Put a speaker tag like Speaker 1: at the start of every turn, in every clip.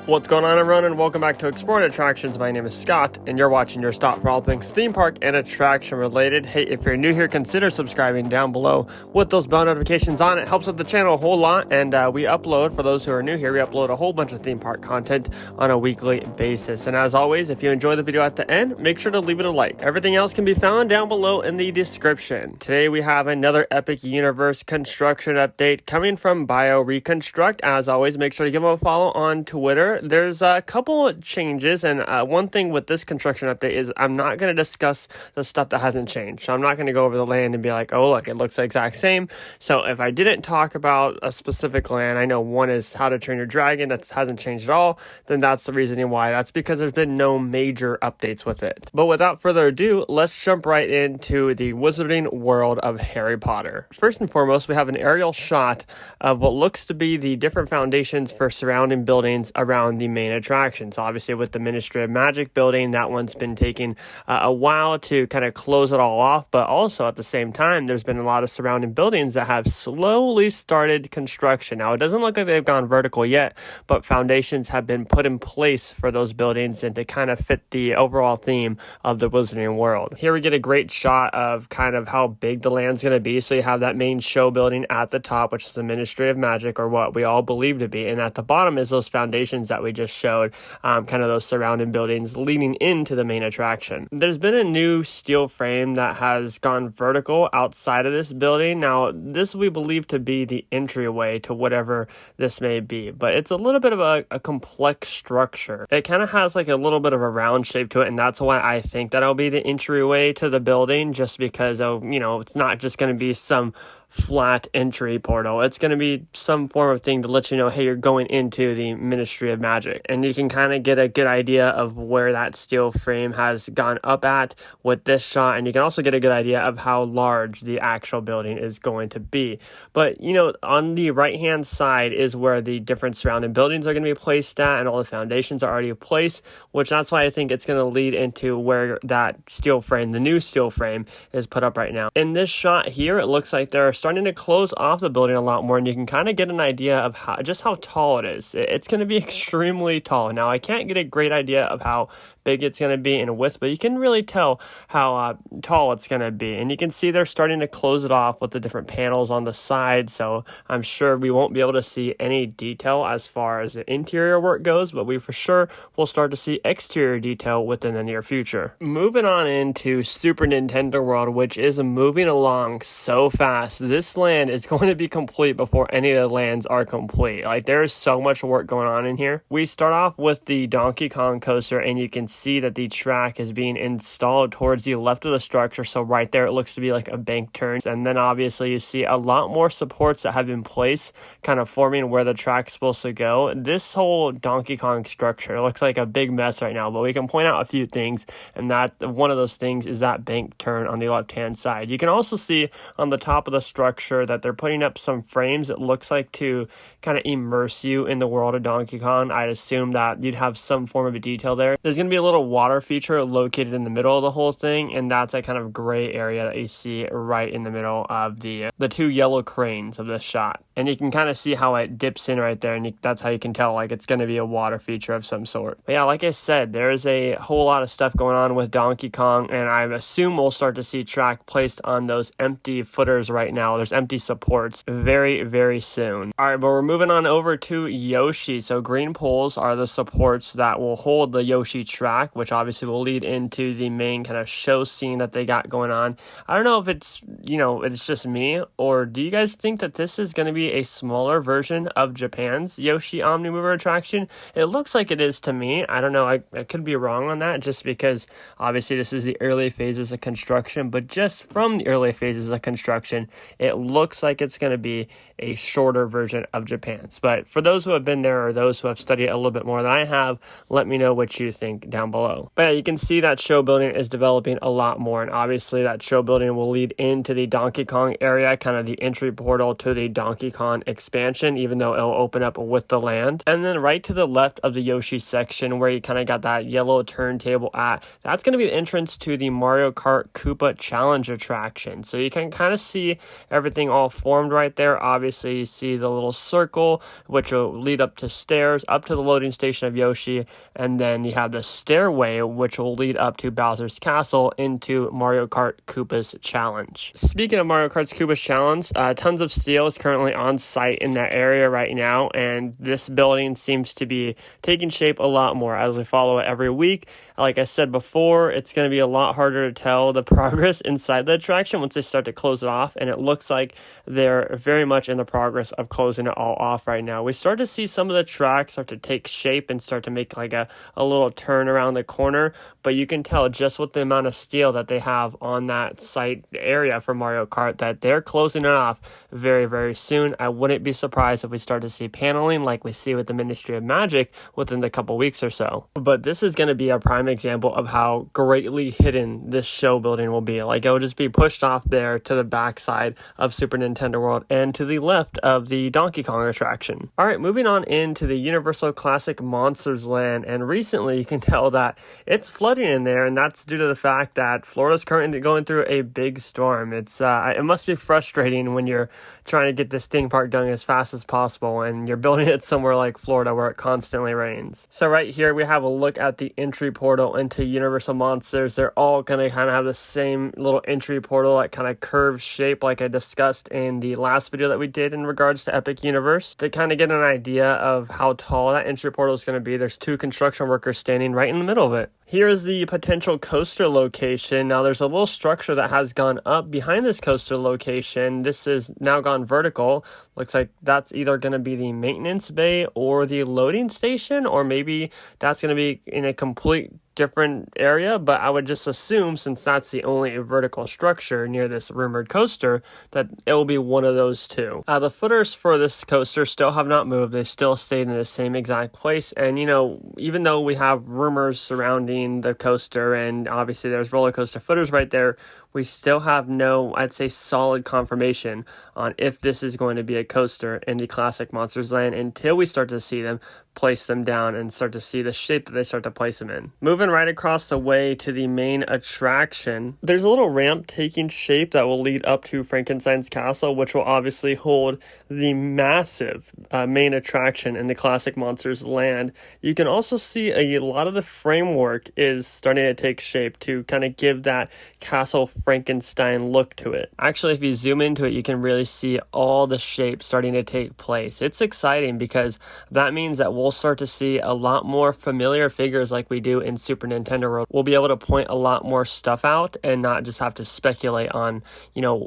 Speaker 1: What's going on, everyone, and welcome back to Exploring Attractions. My name is Scott, and you're watching your stop for all things theme park and attraction related. Hey, if you're new here, consider subscribing down below with those bell notifications on. It helps out the channel a whole lot, and we upload, for those who are new here, we upload a whole bunch of theme park content on a weekly basis. And as always, if you enjoy the video at the end, make sure to leave it a like. Everything else can be found down below in the description. Today we have another Epic Universe construction update coming from Bio Reconstruct. As always, make sure to give them a follow on Twitter. There's a couple changes, and one thing with this construction update is I'm not going to discuss the stuff that hasn't changed. So I'm not going to go over the land and be like, oh, look, it looks the exact same. So if I didn't talk about a specific land, I know one is How to Train Your Dragon, that hasn't changed at all, then that's the reasoning why. That's because there's been no major updates with it. But without further ado, let's jump right into the Wizarding World of Harry Potter. First and foremost, we have an aerial shot of what looks to be the different foundations for surrounding buildings around the main attractions. Obviously, with the Ministry of Magic building, that one's been taking a while to kind of close it all off, but also at the same time, there's been a lot of surrounding buildings that have slowly started construction. Now, it doesn't look like they've gone vertical yet, but foundations have been put in place for those buildings and to kind of fit the overall theme of the Wizarding World. Here we get a great shot of kind of how big the land's going to be. So you have that main show building at the top, which is the Ministry of Magic, or what we all believe to be, and at the bottom is those foundations that we just showed, kind of those surrounding buildings leading into the main attraction. There's been a new steel frame that has gone vertical outside of this building. Now, this we believe to be the entryway to whatever this may be, but it's a little bit of a complex structure. It kind of has like a little bit of a round shape to it, and that's why I think that'll be the entryway to the building, just because of, it's not just going to be some flat entry portal. It's going to be some form of thing to let you know, hey, you're going into the Ministry of Magic. And you can kind of get a good idea of where that steel frame has gone up at with this shot. And you can also get a good idea of how large the actual building is going to be. But, on the right-hand side is where the different surrounding buildings are going to be placed at, and all the foundations are already placed, which that's why I think it's going to lead into where that steel frame, the new steel frame, is put up right now. In this shot here, it looks like there are starting to close off the building a lot more, and you can kind of get an idea of how tall it is. It's going to be extremely tall. Now, I can't get a great idea of how big it's going to be in width, but you can really tell how tall it's going to be, and you can see they're starting to close it off with the different panels on the side, so I'm sure we won't be able to see any detail as far as the interior work goes, but we for sure will start to see exterior detail within the near future. Moving on into Super Nintendo World, which is moving along so fast. This land is going to be complete before any of the lands are complete. Like, there is so much work going on in here. We start off with the Donkey Kong coaster, and you can see that the track is being installed towards the left of the structure. So right there, it looks to be like a bank turn. And then obviously you see a lot more supports that have been placed, kind of forming where the track's supposed to go. This whole Donkey Kong structure looks like a big mess right now, but we can point out a few things, and that one of those things is that bank turn on the left-hand side. You can also see on the top of the structure that they're putting up some frames, it looks like, to kind of immerse you in the world of Donkey Kong. I'd assume that you'd have some form of a detail there. There's going to be a little water feature located in the middle of the whole thing, and that's a kind of gray area that you see right in the middle of the two yellow cranes of this shot. And you can kind of see how it dips in right there, and that's how you can tell like it's going to be a water feature of some sort. But yeah, like I said, there's a whole lot of stuff going on with Donkey Kong, and I assume we'll start to see track placed on those empty footers right now. There's empty supports very, very soon. All right, but we're moving on over to Yoshi. So green poles are the supports that will hold the Yoshi track, which obviously will lead into the main kind of show scene that they got going on. I don't know if it's, it's just me, or do you guys think that this is going to be a smaller version of Japan's Yoshi Omnimover attraction? It looks like it is to me. I don't know. I could be wrong on that, just because obviously this is the early phases of construction, but just from the early phases of construction, it looks like it's going to be a shorter version of Japan's. But for those who have been there, or those who have studied it a little bit more than I have, let me know what you think down down below. But yeah, you can see that show building is developing a lot more, and obviously that show building will lead into the Donkey Kong area, kind of the entry portal to the Donkey Kong expansion, even though it'll open up with the land. And then right to the left of the Yoshi section, where you kind of got that yellow turntable at, that's going to be the entrance to the Mario Kart Koopa Challenge attraction. So you can kind of see everything all formed right there. Obviously you see the little circle, which will lead up to stairs, up to the loading station of Yoshi, and then you have the stairway, which will lead up to Bowser's Castle into Mario Kart Koopa's Challenge. Speaking of Mario Kart's Koopa's Challenge, tons of steel is currently on site in that area right now, and this building seems to be taking shape a lot more as we follow it every week. Like I said before, it's going to be a lot harder to tell the progress inside the attraction once they start to close it off, and it looks like they're very much in the progress of closing it all off right now. We start to see some of the tracks start to take shape and start to make like a little turn around the corner, but you can tell just with the amount of steel that they have on that site area for Mario Kart that they're closing it off very, very soon. I wouldn't be surprised if we start to see paneling like we see with the Ministry of Magic within the couple weeks or so. But this is going to be a prime example of how greatly hidden this show building will be. Like, it'll just be pushed off there to the backside of Super Nintendo World and to the left of the Donkey Kong attraction. All right, moving on into the Universal Classic Monsters Land, and recently you can tell that it's flooding in there, and that's due to the fact that Florida's currently going through a big storm. It must be frustrating when you're trying to get this theme park done as fast as possible and you're building it somewhere like Florida where it constantly rains. So right here we have a look at the entry portal into Universal Monsters. They're all going to kind of have the same little entry portal, that kind of curved shape like I discussed in the last video that we did in regards to Epic Universe. To kind of get an idea of how tall that entry portal is going to be, there's 2 construction workers standing right in the middle of it. Here is the potential coaster location. Now there's a little structure that has gone up behind this coaster location. This is now gone vertical. Looks like that's either going to be the maintenance bay or the loading station, or maybe that's going to be in a complete different area, but I would just assume, since that's the only vertical structure near this rumored coaster, that it will be one of those two. The footers for this coaster still have not moved. They've still stayed in the same exact place, and even though we have rumors surrounding the coaster, and obviously there's roller coaster footers right there, we still have no, I'd say, solid confirmation on if this is going to be a coaster in the Classic Monsters Land until we start to see them place them down and start to see the shape that they start to place them in. Moving right across the way to the main attraction, there's a little ramp taking shape that will lead up to Frankenstein's Castle, which will obviously hold the massive main attraction in the Classic Monsters Land. You can also see a lot of the framework is starting to take shape to kind of give that Castle Frankenstein look to it. Actually, if you zoom into it, you can really see all the shapes starting to take place. It's exciting because that means that we'll start to see a lot more familiar figures like we do in Super Nintendo World. We'll be able to point a lot more stuff out and not just have to speculate on,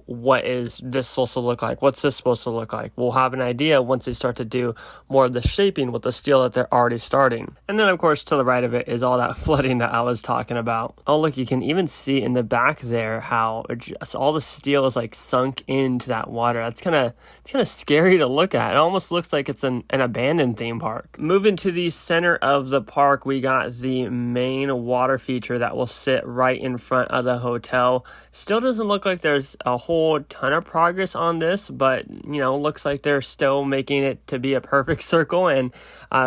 Speaker 1: what is this supposed to look like? What's this supposed to look like? We'll have an idea once they start to do more of the shaping with the steel that they're already starting. And then, of course, to the right of it is all that flooding that I was talking about. Oh, look, you can even see in the back there how just all the steel is like sunk into that water. It's kind of scary to look at. It almost looks like it's an abandoned theme park. Moving to the center of the park, we got the main water feature that will sit right in front of the hotel. Still doesn't look like there's a whole ton of progress on this, but looks like they're still making it to be a perfect circle and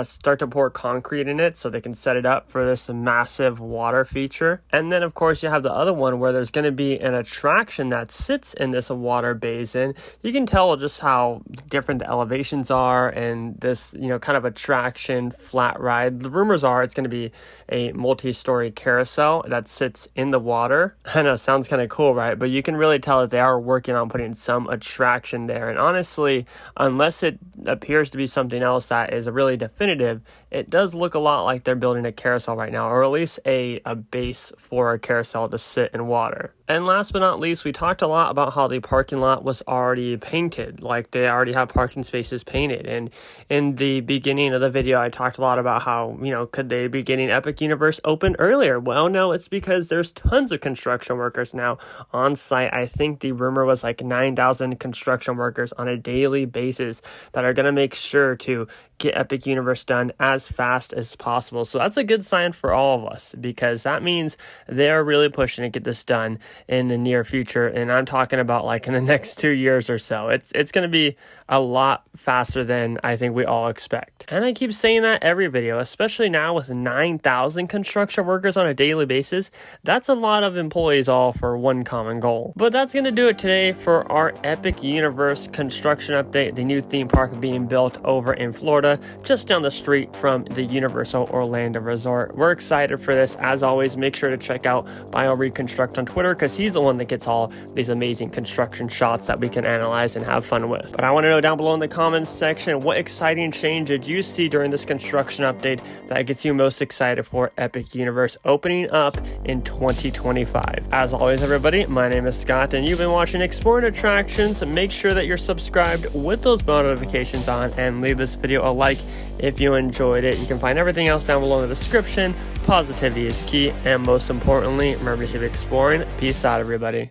Speaker 1: start to pour concrete in it so they can set it up for this massive water feature. And then of course you have the other one where there's going to be an attraction that sits in this water basin. You can tell just how different the elevations are, and this kind of attraction flat ride. The rumors are it's going to be a multi-story carousel that sits in the water. I know, sounds kind of cool, right? But you can really tell that they are working on putting some attraction there. And honestly, unless it appears to be something else that is really definitive, it does look a lot like they're building a carousel right now, or at least a base for a carousel to sit in water. And last but not least, we talked a lot about how the parking lot was already painted, like they already have parking spaces painted. And in the beginning of the video, I talked a lot about how, could they be getting Epic Universe open earlier? Well, no, it's because there's tons of construction workers now on site. I think the rumor was like 9,000 construction workers on a daily basis that are going to make sure to get Epic Universe done as fast as possible. So that's a good sign for all of us, because that means they're really pushing to get this done in the near future. And I'm talking about like in the next 2 years or so. It's going to be a lot faster than I think we all expect. And I keep saying that every video, especially now with 9,000 construction workers on a daily basis. That's a lot of employees all for one common goal. But that's going to do it today for our Epic Universe construction update, the new theme park being built over in Florida, just down the street from the Universal Orlando Resort. We're excited for this. As always, make sure to check out BioReconstruct on Twitter, because he's the one that gets all these amazing construction shots that we can analyze and have fun with. But I want to know down below in the comments section, what exciting change did you see during this construction update that gets you most excited for Epic Universe opening up in 2025? As always, everybody, my name is Scott, and you've been watching Exploring Attractions. Make sure that you're subscribed with those bell notifications on, and leave this video a like if you enjoyed it. You can find everything else down below in the description. Positivity is key, and most importantly, remember to keep exploring. Peace out, everybody.